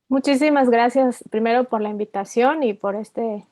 Muchísimas gracias primero por la invitación y por este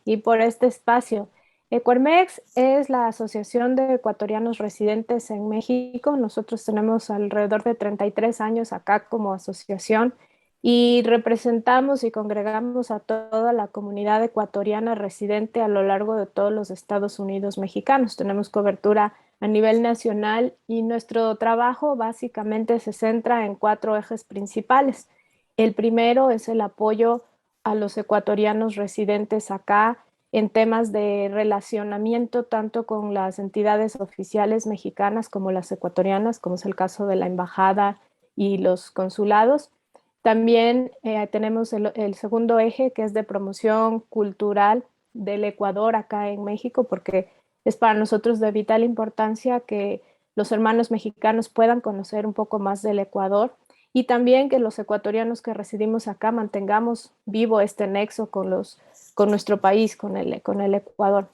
espacio. Ecuarmex es la Asociación de Ecuatorianos Residentes en México. Nosotros tenemos alrededor de 33 años acá como asociación y representamos y congregamos a toda la comunidad ecuatoriana residente a lo largo de todos los Estados Unidos mexicanos. Tenemos cobertura a nivel nacional y nuestro trabajo básicamente se centra en cuatro ejes principales. El primero es el apoyo a los ecuatorianos residentes acá en temas de relacionamiento tanto con las entidades oficiales mexicanas como las ecuatorianas, como es el caso de la embajada y los consulados. También tenemos el segundo eje, que es de promoción cultural del Ecuador acá en México, porque es para nosotros de vital importancia que los hermanos mexicanos puedan conocer un poco más del Ecuador y también que los ecuatorianos que residimos acá mantengamos vivo este nexo con nuestro país, con el Ecuador.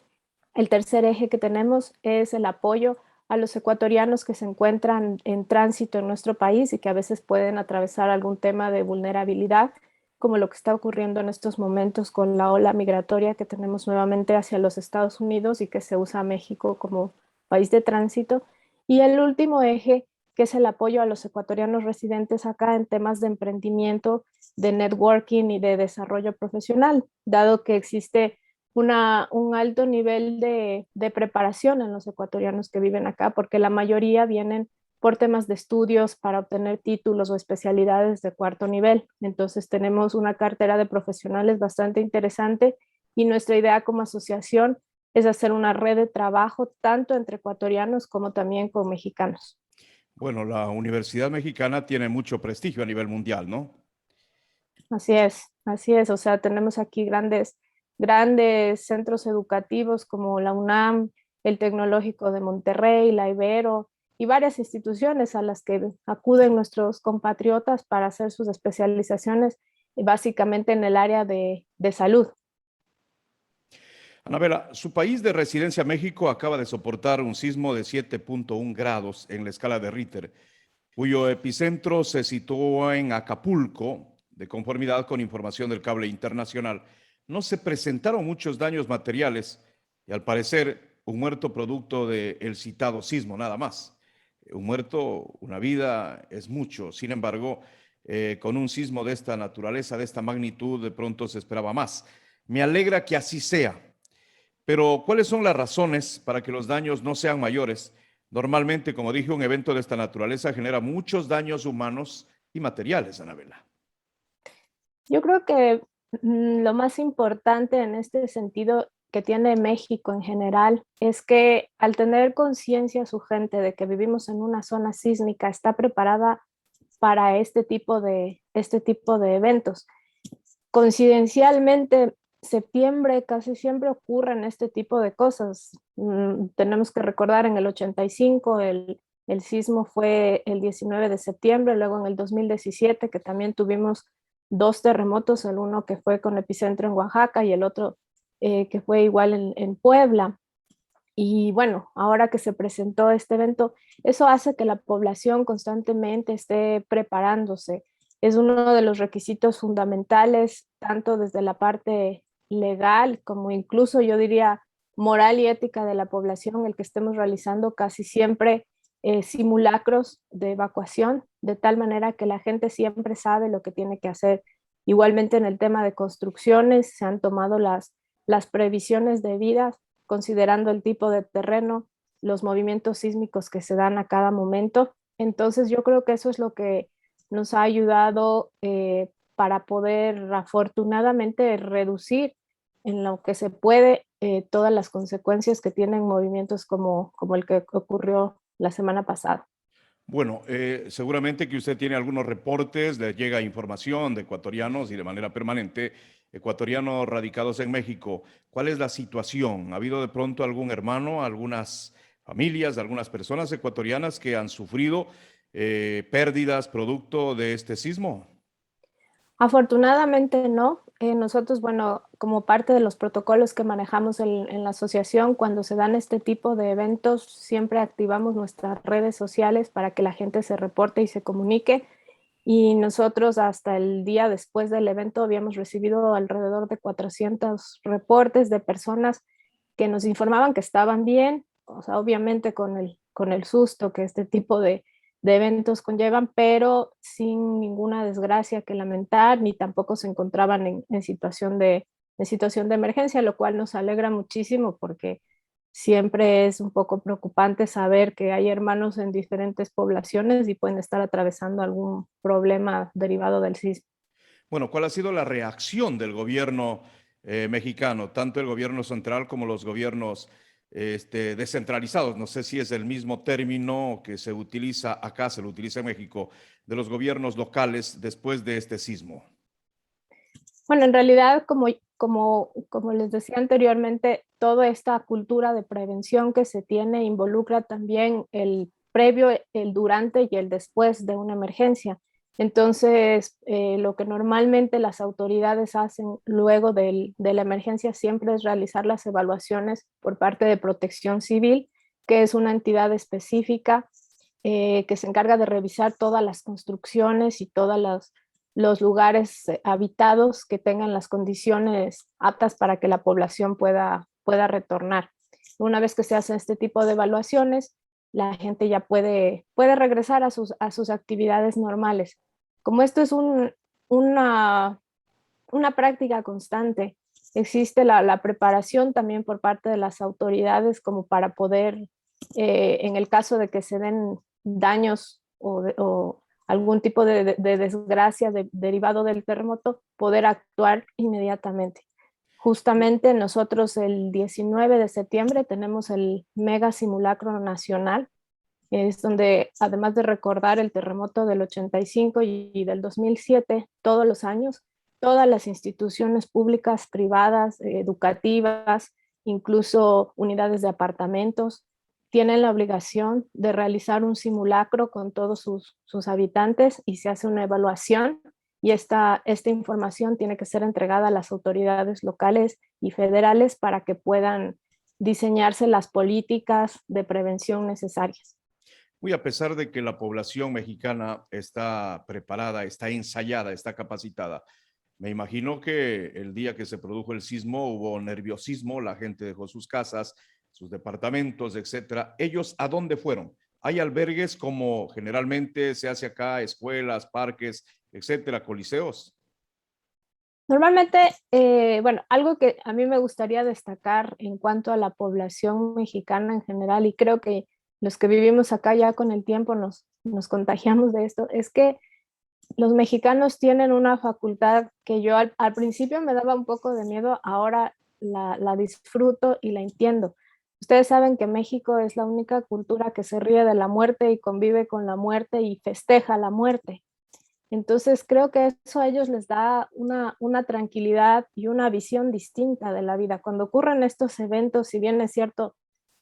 El tercer eje que tenemos es el apoyo a los ecuatorianos que se encuentran en tránsito en nuestro país y que a veces pueden atravesar algún tema de vulnerabilidad, como lo que está ocurriendo en estos momentos con la ola migratoria que tenemos nuevamente hacia los Estados Unidos y que se usa a México como país de tránsito. Y el último eje, que es el apoyo a los ecuatorianos residentes acá en temas de emprendimiento, de networking y de desarrollo profesional, dado que existe un alto nivel de preparación en los ecuatorianos que viven acá, porque la mayoría vienen por temas de estudios para obtener títulos o especialidades de cuarto nivel. Entonces tenemos una cartera de profesionales bastante interesante y nuestra idea como asociación es hacer una red de trabajo tanto entre ecuatorianos como también con mexicanos. Bueno, la Universidad Mexicana tiene mucho prestigio a nivel mundial, ¿no? Así es, así es. O sea, tenemos aquí grandes centros educativos como la UNAM, el Tecnológico de Monterrey, la Ibero y varias instituciones a las que acuden nuestros compatriotas para hacer sus especializaciones, básicamente en el área de salud. Anabela, su país de residencia, México, acaba de soportar un sismo de 7.1 grados en la escala de Richter, cuyo epicentro se situó en Acapulco, de conformidad con información del cable internacional. No se presentaron muchos daños materiales y al parecer un muerto producto del citado sismo, nada más. Un muerto, una vida es mucho. Sin embargo, con un sismo de esta naturaleza, de esta magnitud, de pronto se esperaba más. Me alegra que así sea. Pero, ¿cuáles son las razones para que los daños no sean mayores? Normalmente, como dije, un evento de esta naturaleza genera muchos daños humanos y materiales, Anabela. Yo creo que lo más importante en este sentido que tiene México en general es que al tener conciencia su gente de que vivimos en una zona sísmica, está preparada para este tipo de eventos. Coincidencialmente, septiembre casi siempre ocurren este tipo de cosas. Tenemos que recordar en el 85 el sismo fue el 19 de septiembre, luego en el 2017 que también tuvimos dos terremotos, el uno que fue con epicentro en Oaxaca y el otro que fue igual en Puebla. Y bueno, ahora que se presentó este evento, eso hace que la población constantemente esté preparándose. Es uno de los requisitos fundamentales, tanto desde la parte legal como incluso yo diría moral y ética de la población, el que estemos realizando casi siempre simulacros de evacuación, de tal manera que la gente siempre sabe lo que tiene que hacer. Igualmente en el tema de construcciones se han tomado las previsiones debidas considerando el tipo de terreno, los movimientos sísmicos que se dan a cada momento. Entonces yo creo que eso es lo que nos ha ayudado para poder afortunadamente reducir en lo que se puede todas las consecuencias que tienen movimientos como el que ocurrió la semana pasada. Bueno, seguramente que usted tiene algunos reportes, le llega información de ecuatorianos y de manera permanente, ecuatorianos radicados en México. ¿Cuál es la situación? ¿Ha habido de pronto algún hermano, algunas familias, algunas personas ecuatorianas que han sufrido pérdidas producto de este sismo? Afortunadamente no. Nosotros, bueno, como parte de los protocolos que manejamos en la asociación, cuando se dan este tipo de eventos, siempre activamos nuestras redes sociales para que la gente se reporte y se comunique. y nosotros hasta el día después del evento habíamos recibido alrededor de 400 reportes de personas que nos informaban que estaban bien, o sea, obviamente con el susto que este tipo de eventos conllevan, pero sin ninguna desgracia que lamentar, ni tampoco se encontraban en situación de emergencia, lo cual nos alegra muchísimo porque siempre es un poco preocupante saber que hay hermanos en diferentes poblaciones y pueden estar atravesando algún problema derivado del sismo. Bueno, ¿cuál ha sido la reacción del gobierno mexicano, tanto el gobierno central como los gobiernos descentralizados? No sé si es el mismo término que se utiliza acá, se lo utiliza en México, de los gobiernos locales después de este sismo. Bueno, en realidad, como les decía anteriormente, toda esta cultura de prevención que se tiene involucra también el previo, el durante y el después de una emergencia. Entonces, lo que normalmente las autoridades hacen luego de la emergencia siempre es realizar las evaluaciones por parte de Protección Civil, que es una entidad específica que se encarga de revisar todas las construcciones y todas los lugares habitados que tengan las condiciones aptas para que la población pueda retornar. Una vez que se hacen este tipo de evaluaciones, la gente ya puede regresar a sus actividades normales. Como esto es una práctica constante, existe la preparación también por parte de las autoridades como para poder, en el caso de que se den daños o algún tipo de desgracia derivado del terremoto, poder actuar inmediatamente. Justamente nosotros el 19 de septiembre tenemos el mega simulacro nacional, es donde además de recordar el terremoto del 85 y del 2007, todos los años, todas las instituciones públicas, privadas, educativas, incluso unidades de apartamentos, tienen la obligación de realizar un simulacro con todos sus habitantes y se hace una evaluación y esta información tiene que ser entregada a las autoridades locales y federales para que puedan diseñarse las políticas de prevención necesarias. Muy a pesar de que la población mexicana está preparada, está ensayada, está capacitada, me imagino que el día que se produjo el sismo hubo nerviosismo, la gente dejó sus casas, sus departamentos, etcétera. ¿Ellos a dónde fueron? ¿Hay albergues como generalmente se hace acá, escuelas, parques, etcétera, coliseos? Normalmente, bueno, algo que a mí me gustaría destacar en cuanto a la población mexicana en general, y creo que los que vivimos acá ya con el tiempo nos contagiamos de esto, es que los mexicanos tienen una facultad que yo al principio me daba un poco de miedo, ahora la disfruto y la entiendo. Ustedes saben que México es la única cultura que se ríe de la muerte y convive con la muerte y festeja la muerte. Entonces creo que eso a ellos les da una tranquilidad y una visión distinta de la vida. Cuando ocurren estos eventos, si bien es cierto,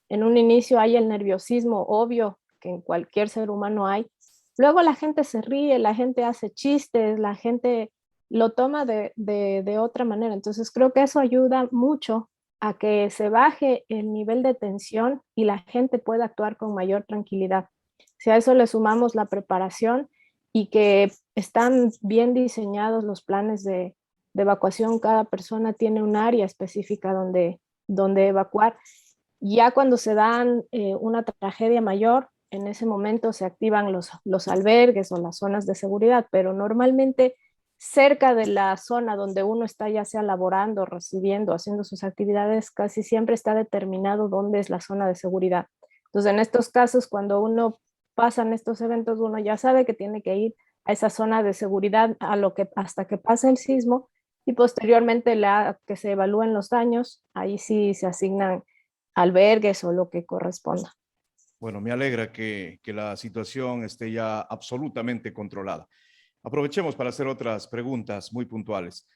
en un inicio hay el nerviosismo obvio que en cualquier ser humano hay, luego la gente se ríe, la gente hace chistes, la gente lo toma de otra manera. Entonces creo que eso ayuda mucho a que se baje el nivel de tensión y la gente pueda actuar con mayor tranquilidad. Si a eso le sumamos la preparación y que están bien diseñados los planes de evacuación, cada persona tiene un área específica donde evacuar. Ya cuando se dan una tragedia mayor, en ese momento se activan los albergues o las zonas de seguridad, pero normalmente cerca de la zona donde uno está ya sea laborando, recibiendo, haciendo sus actividades, casi siempre está determinado dónde es la zona de seguridad. Entonces, en estos casos, cuando uno pasa en estos eventos, uno ya sabe que tiene que ir a esa zona de seguridad hasta que pase el sismo y posteriormente que se evalúen los daños, ahí sí se asignan albergues o lo que corresponda. Bueno, me alegra que la situación esté ya absolutamente controlada. Aprovechemos para hacer otras preguntas muy puntuales.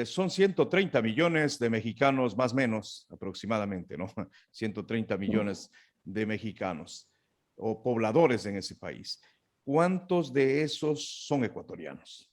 Son 130 millones de mexicanos, más o menos, aproximadamente, ¿no? 130 millones de mexicanos o pobladores en ese país. ¿Cuántos de esos son ecuatorianos?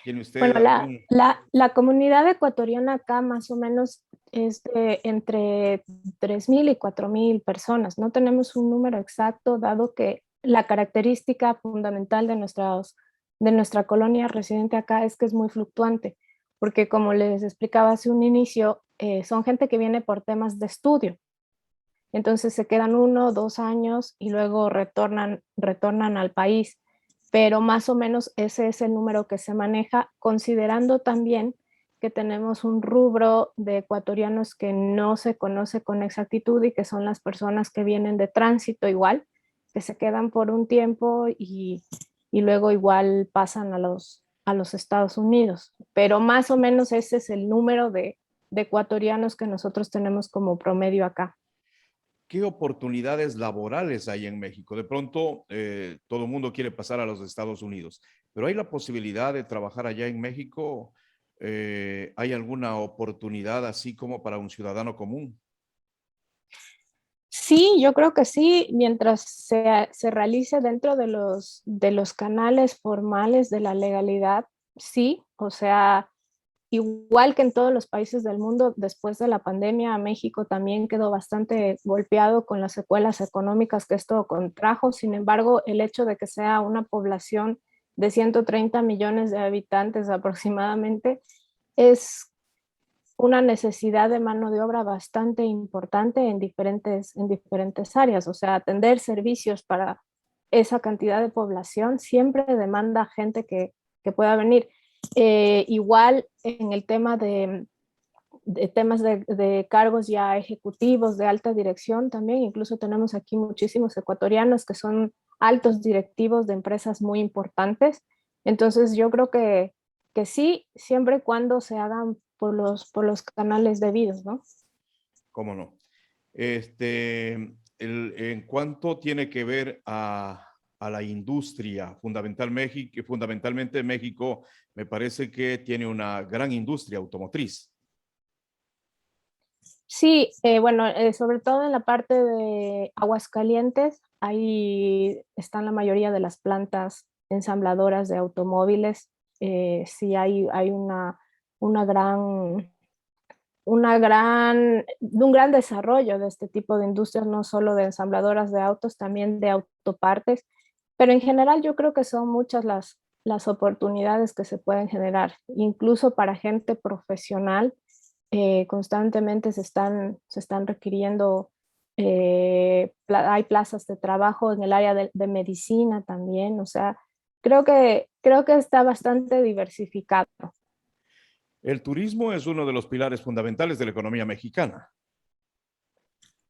¿Tiene usted Bueno, algún? la comunidad ecuatoriana acá más o menos es de entre 3.000 y 4.000 personas. No tenemos un número exacto, dado que la característica fundamental de nuestra colonia residente acá es que es muy fluctuante, porque como les explicaba hace un inicio, son gente que viene por temas de estudio. Entonces se quedan 1 o 2 años y luego retornan al país. Pero más o menos ese es el número que se maneja, considerando también que tenemos un rubro de ecuatorianos que no se conoce con exactitud y que son las personas que vienen de tránsito igual, que se quedan por un tiempo y luego igual pasan a los Estados Unidos. Pero más o menos ese es el número de ecuatorianos que nosotros tenemos como promedio acá. ¿Qué oportunidades laborales hay en México? De pronto, todo el mundo quiere pasar a los Estados Unidos, pero ¿hay la posibilidad de trabajar allá en México? ¿Hay alguna oportunidad así como para un ciudadano común? Sí, yo creo que sí, mientras se realice dentro de los canales formales de la legalidad, sí, o sea, igual que en todos los países del mundo, después de la pandemia, México también quedó bastante golpeado con las secuelas económicas que esto contrajo. Sin embargo, el hecho de que sea una población de 130 millones de habitantes aproximadamente es una necesidad de mano de obra bastante importante en diferentes áreas. O sea, atender servicios para esa cantidad de población siempre demanda gente que pueda venir. Igual en el tema de temas de cargos ya ejecutivos, de alta dirección también, incluso tenemos aquí muchísimos ecuatorianos que son altos directivos de empresas muy importantes. Entonces yo creo que sí, siempre y cuando se hagan por los canales debidos, ¿no? ¿Cómo no? En cuanto tiene que ver a la industria, fundamentalmente México me parece que tiene una gran industria automotriz. Sí, bueno, sobre todo en la parte de Aguascalientes, ahí están la mayoría de las plantas ensambladoras de automóviles. Sí, hay una gran, un gran desarrollo de este tipo de industrias, no solo de ensambladoras de autos, también de autopartes, pero en general yo creo que son muchas las oportunidades que se pueden generar, incluso para gente profesional. Constantemente se están requiriendo, hay plazas de trabajo en el área de medicina también, o sea, creo que está bastante diversificado. El turismo es uno de los pilares fundamentales de la economía mexicana.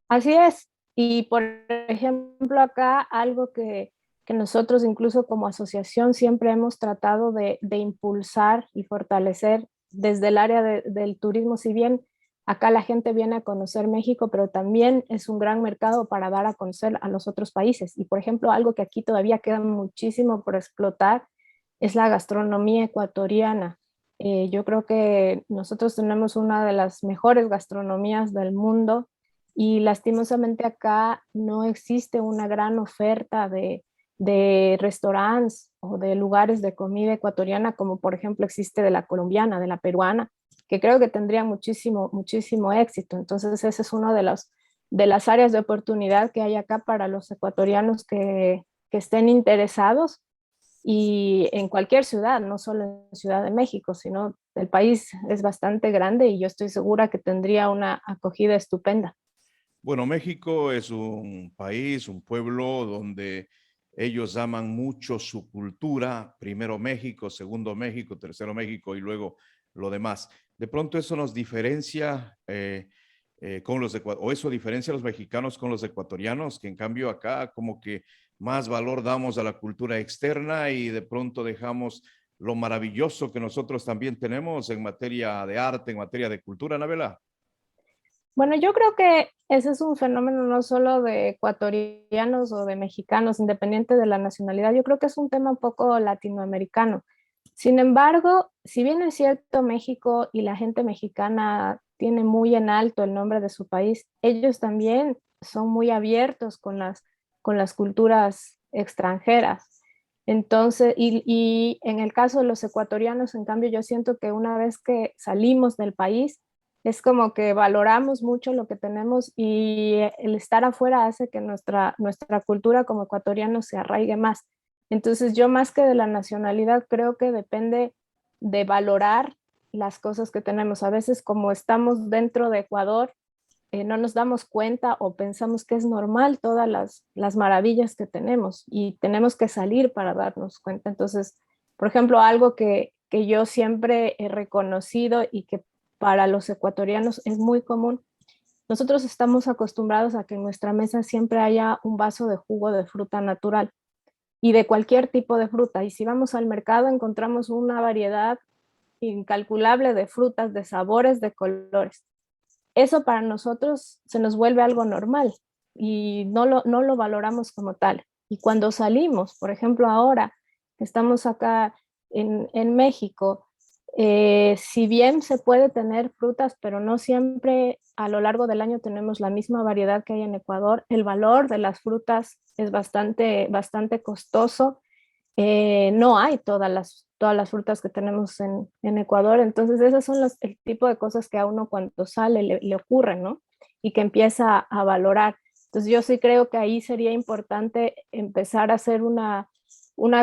Así es. Y por ejemplo, acá algo que nosotros incluso como asociación siempre hemos tratado de impulsar y fortalecer desde el área del turismo, si bien acá la gente viene a conocer México, pero también es un gran mercado para dar a conocer a los otros países. Y por ejemplo, algo que aquí todavía queda muchísimo por explotar es la gastronomía ecuatoriana. Yo creo que nosotros tenemos una de las mejores gastronomías del mundo y lastimosamente acá no existe una gran oferta de restaurantes o de lugares de comida ecuatoriana como por ejemplo existe de la colombiana, de la peruana, que creo que tendría muchísimo éxito. Entonces ese es uno de las áreas de oportunidad que hay acá para los ecuatorianos que estén interesados y en cualquier ciudad, no solo en Ciudad de México, sino el país es bastante grande y yo estoy segura que tendría una acogida estupenda. Bueno, México es un país, un pueblo donde ellos aman mucho su cultura, primero México, segundo México, tercero México y luego lo demás. De pronto eso nos diferencia con o eso diferencia a los mexicanos con los ecuatorianos, que en cambio acá como que más valor damos a la cultura externa y de pronto dejamos lo maravilloso que nosotros también tenemos en materia de arte, en materia de cultura, Anabela. Bueno, yo creo que ese es un fenómeno no solo de ecuatorianos o de mexicanos, independiente de la nacionalidad, yo creo que es un tema un poco latinoamericano. Sin embargo, si bien es cierto, México y la gente mexicana tiene muy en alto el nombre de su país, ellos también son muy abiertos con las culturas extranjeras. Entonces, y en el caso de los ecuatorianos, en cambio, yo siento que una vez que salimos del país, Es como que valoramos mucho lo que tenemos y el estar afuera hace que nuestra cultura como ecuatorianos se arraigue más. Entonces yo más que de la nacionalidad creo que depende de valorar las cosas que tenemos. A veces como estamos dentro de Ecuador, no nos damos cuenta o pensamos que es normal todas las maravillas que tenemos y tenemos que salir para darnos cuenta. Entonces, por ejemplo, algo que yo siempre he reconocido y que para los ecuatorianos es muy común, nosotros estamos acostumbrados a que en nuestra mesa siempre haya un vaso de jugo de fruta natural y de cualquier tipo de fruta. Y si vamos al mercado encontramos una variedad incalculable de frutas, de sabores, de colores. Eso para nosotros se nos vuelve algo normal y no lo valoramos como tal. Y cuando salimos, por ejemplo, ahora que estamos acá en México, si bien se puede tener frutas, pero no siempre a lo largo del año tenemos la misma variedad que hay en Ecuador, el valor de las frutas es bastante costoso. No hay todas las frutas que tenemos en Ecuador, entonces esas son el tipo de cosas que a uno cuando sale le ocurren, ¿no? Y que empieza a valorar. Entonces yo sí creo que ahí sería importante empezar a hacer una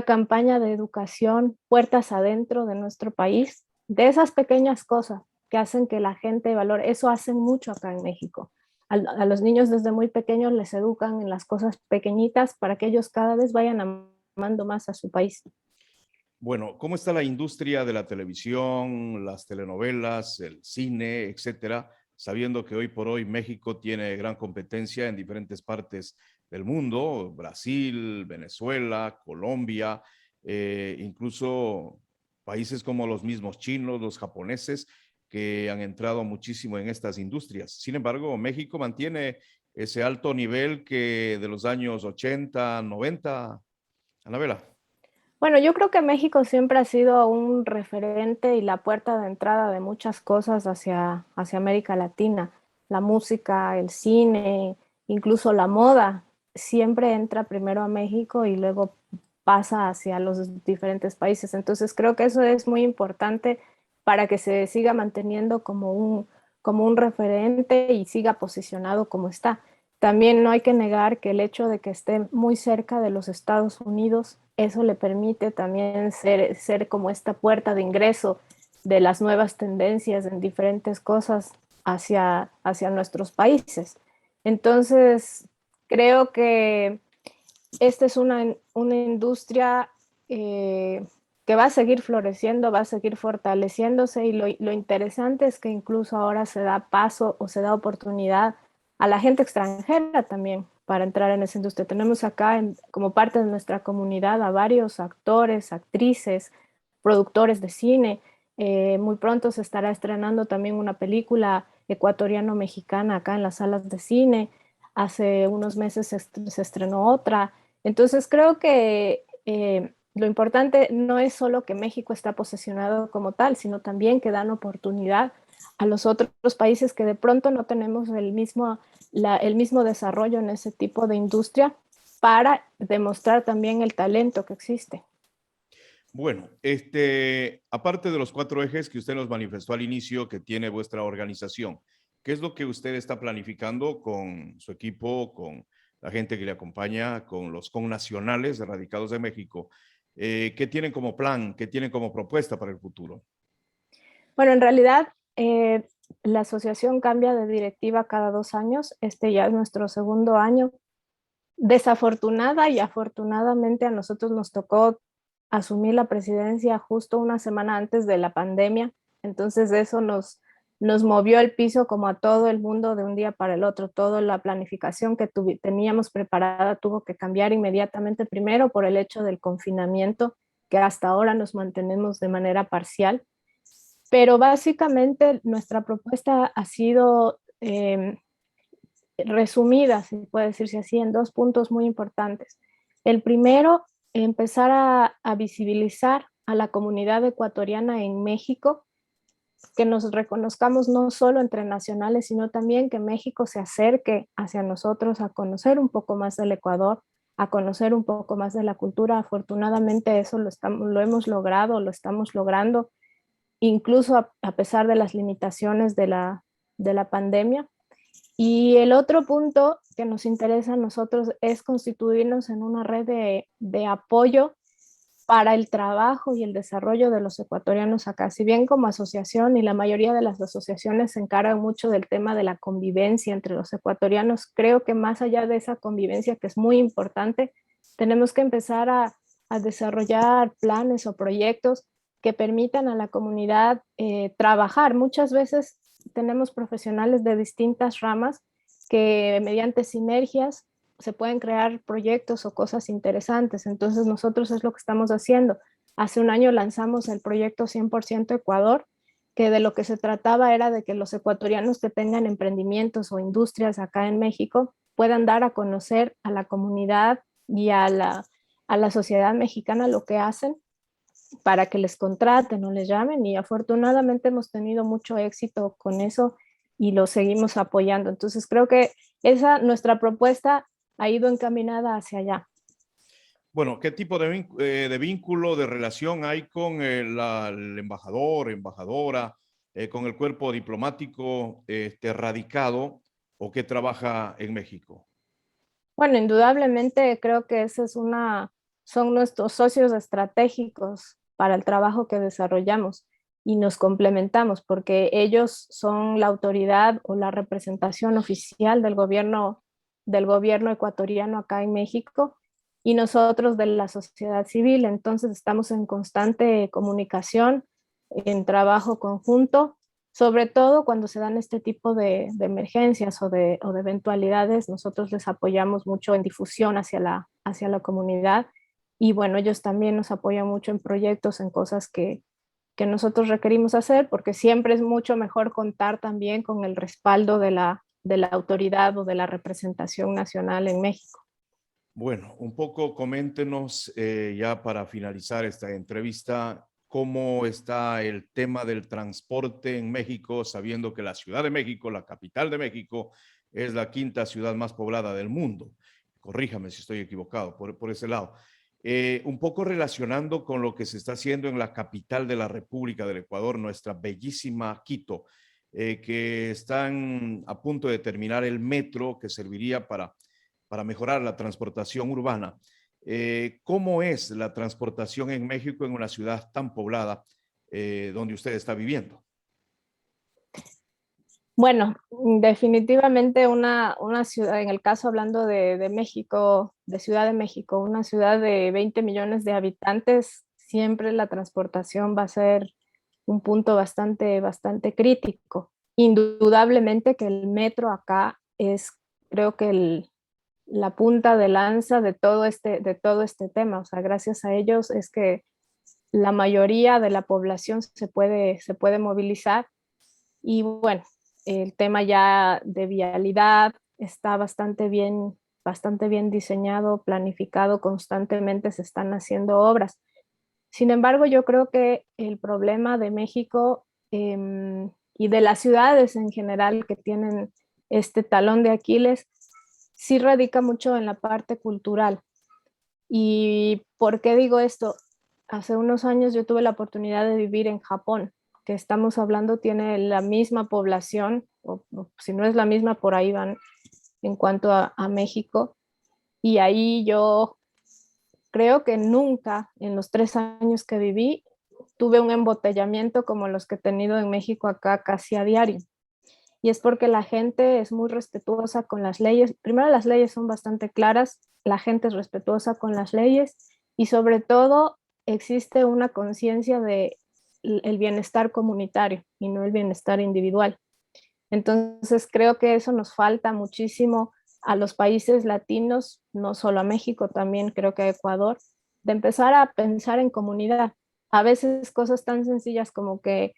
campaña de educación puertas adentro de nuestro país, de esas pequeñas cosas que hacen que la gente valore. Eso hacen mucho acá en México. A los niños desde muy pequeños les educan en las cosas pequeñitas para que ellos cada vez vayan amando más a su país. Bueno, ¿cómo está la industria de la televisión, las telenovelas, el cine, etcétera? Sabiendo que hoy por hoy México tiene gran competencia en diferentes partes del mundo, Brasil, Venezuela, Colombia, incluso países como los mismos chinos, los japoneses, que han entrado muchísimo en estas industrias. Sin embargo, México mantiene ese alto nivel que de los años 80, 90, Anabela. Bueno, yo creo que México siempre ha sido un referente y la puerta de entrada de muchas cosas hacia América Latina. La música, el cine, incluso la moda, siempre entra primero a México y luego pasa hacia los diferentes países. Entonces creo que eso es muy importante para que se siga manteniendo como un referente y siga posicionado como está. También no hay que negar que el hecho de que esté muy cerca de los Estados Unidos, eso le permite también ser como esta puerta de ingreso de las nuevas tendencias en diferentes cosas hacia nuestros países. Entonces, creo que esta es una industria que va a seguir floreciendo, va a seguir fortaleciéndose y lo interesante es que incluso ahora se da paso o se da oportunidad a la gente extranjera también para entrar en esa industria. Tenemos acá como parte de nuestra comunidad a varios actores, actrices, productores de cine. Muy pronto se estará estrenando también una película ecuatoriano-mexicana acá en las salas de cine. Hace unos meses se estrenó otra. Entonces creo que lo importante no es solo que México está posicionado como tal, sino también que dan oportunidad a los otros países que de pronto no tenemos el mismo desarrollo en ese tipo de industria para demostrar también el talento que existe. Bueno, aparte de los cuatro ejes que usted nos manifestó al inicio que tiene vuestra organización, ¿qué es lo que usted está planificando con su equipo, con la gente que le acompaña, con los connacionales radicados de México? ¿Qué tienen como plan, qué tienen como propuesta para el futuro? Bueno, en realidad la asociación cambia de directiva cada 2 años. Este ya es nuestro segundo año. Desafortunada y afortunadamente a nosotros nos tocó asumir la presidencia justo una semana antes de la pandemia. Entonces eso nos movió el piso como a todo el mundo de un día para el otro. Toda la planificación que teníamos preparada tuvo que cambiar inmediatamente, primero por el hecho del confinamiento, que hasta ahora nos mantenemos de manera parcial. Pero básicamente nuestra propuesta ha sido resumida, si puede decirse así, en 2 puntos muy importantes. El primero, empezar a visibilizar a la comunidad ecuatoriana en México, que nos reconozcamos no solo entre nacionales, sino también que México se acerque hacia nosotros a conocer un poco más del Ecuador, a conocer un poco más de la cultura. Afortunadamente eso lo hemos logrado, lo estamos logrando, incluso a pesar de las limitaciones de la pandemia. Y el otro punto que nos interesa a nosotros es constituirnos en una red de apoyo para el trabajo y el desarrollo de los ecuatorianos acá. Si bien como asociación y la mayoría de las asociaciones se encargan mucho del tema de la convivencia entre los ecuatorianos, creo que más allá de esa convivencia que es muy importante, tenemos que empezar a desarrollar planes o proyectos que permitan a la comunidad trabajar. Muchas veces tenemos profesionales de distintas ramas que mediante sinergias se pueden crear proyectos o cosas interesantes. Entonces nosotros es lo que estamos haciendo. Hace un año lanzamos el proyecto 100% Ecuador, que de lo que se trataba era de que los ecuatorianos que tengan emprendimientos o industrias acá en México puedan dar a conocer a la comunidad y a la sociedad mexicana lo que hacen para que les contraten o les llamen, y afortunadamente hemos tenido mucho éxito con eso y lo seguimos apoyando. Entonces creo que esa nuestra propuesta ha ido encaminada hacia allá. Bueno, ¿qué tipo de vínculo, de relación hay con el embajador, embajadora, con el cuerpo diplomático radicado o que trabaja en México? Bueno, indudablemente creo que son nuestros socios estratégicos para el trabajo que desarrollamos y nos complementamos porque ellos son la autoridad o la representación oficial del gobierno ecuatoriano acá en México y nosotros de la sociedad civil. Entonces estamos en constante comunicación, en trabajo conjunto, sobre todo cuando se dan este tipo de emergencias o de eventualidades. Nosotros les apoyamos mucho en difusión hacia la comunidad, y bueno, ellos también nos apoyan mucho en proyectos, en cosas que nosotros requerimos hacer, porque siempre es mucho mejor contar también con el respaldo de la autoridad o de la representación nacional en México. Bueno, un poco coméntenos ya para finalizar esta entrevista, cómo está el tema del transporte en México, sabiendo que la Ciudad de México, la capital de México, es la quinta ciudad más poblada del mundo. Corríjame si estoy equivocado por ese lado. Un poco relacionando con lo que se está haciendo en la capital de la República del Ecuador, nuestra bellísima Quito, que están a punto de terminar el metro que serviría para mejorar la transportación urbana. ¿Cómo es la transportación en México en una ciudad tan poblada donde usted está viviendo? Bueno, definitivamente una ciudad, en el caso hablando de México, de Ciudad de México, una ciudad de 20 millones de habitantes, siempre la transportación va a ser un punto bastante crítico. Indudablemente que el metro acá es, creo que la punta de lanza de todo este tema. O sea, gracias a ellos es que la mayoría de la población se puede movilizar. Y bueno, el tema ya de vialidad está bastante bien diseñado, planificado, constantemente se están haciendo obras. Sin embargo, yo creo que el problema de México y de las ciudades en general que tienen este talón de Aquiles sí radica mucho en la parte cultural. ¿Y por qué digo esto? Hace unos años yo tuve la oportunidad de vivir en Japón, que estamos hablando tiene la misma población, o si no es la misma, por ahí van en cuanto a México. Y ahí yo creo que nunca en los 3 años que viví tuve un embotellamiento como los que he tenido en México acá casi a diario. Y es porque la gente es muy respetuosa con las leyes. Primero, las leyes son bastante claras, la gente es respetuosa con las leyes y sobre todo existe una conciencia de el bienestar comunitario y no el bienestar individual. Entonces creo que eso nos falta muchísimo a los países latinos, no solo a México, también creo que a Ecuador, de empezar a pensar en comunidad. A veces cosas tan sencillas como que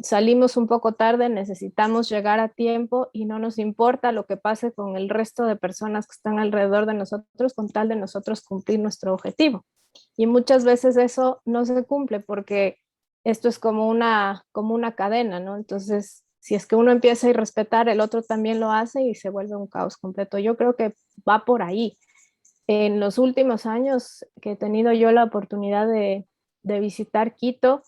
salimos un poco tarde, necesitamos llegar a tiempo y no nos importa lo que pase con el resto de personas que están alrededor de nosotros con tal de nosotros cumplir nuestro objetivo. Y muchas veces eso no se cumple porque esto es como una cadena, ¿no? Entonces, si es que uno empieza a irrespetar, el otro también lo hace y se vuelve un caos completo. Yo creo que va por ahí. En los últimos años que he tenido yo la oportunidad de visitar Quito,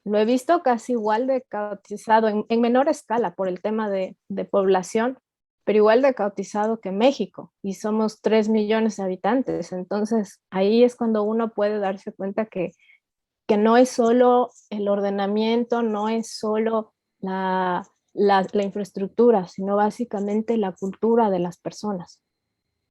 lo he visto casi igual de caotizado, en menor escala por el tema de población, pero igual de caotizado que México, y somos 3 millones de habitantes. Entonces, ahí es cuando uno puede darse cuenta que no es solo el ordenamiento, no es solo la infraestructura, sino básicamente la cultura de las personas.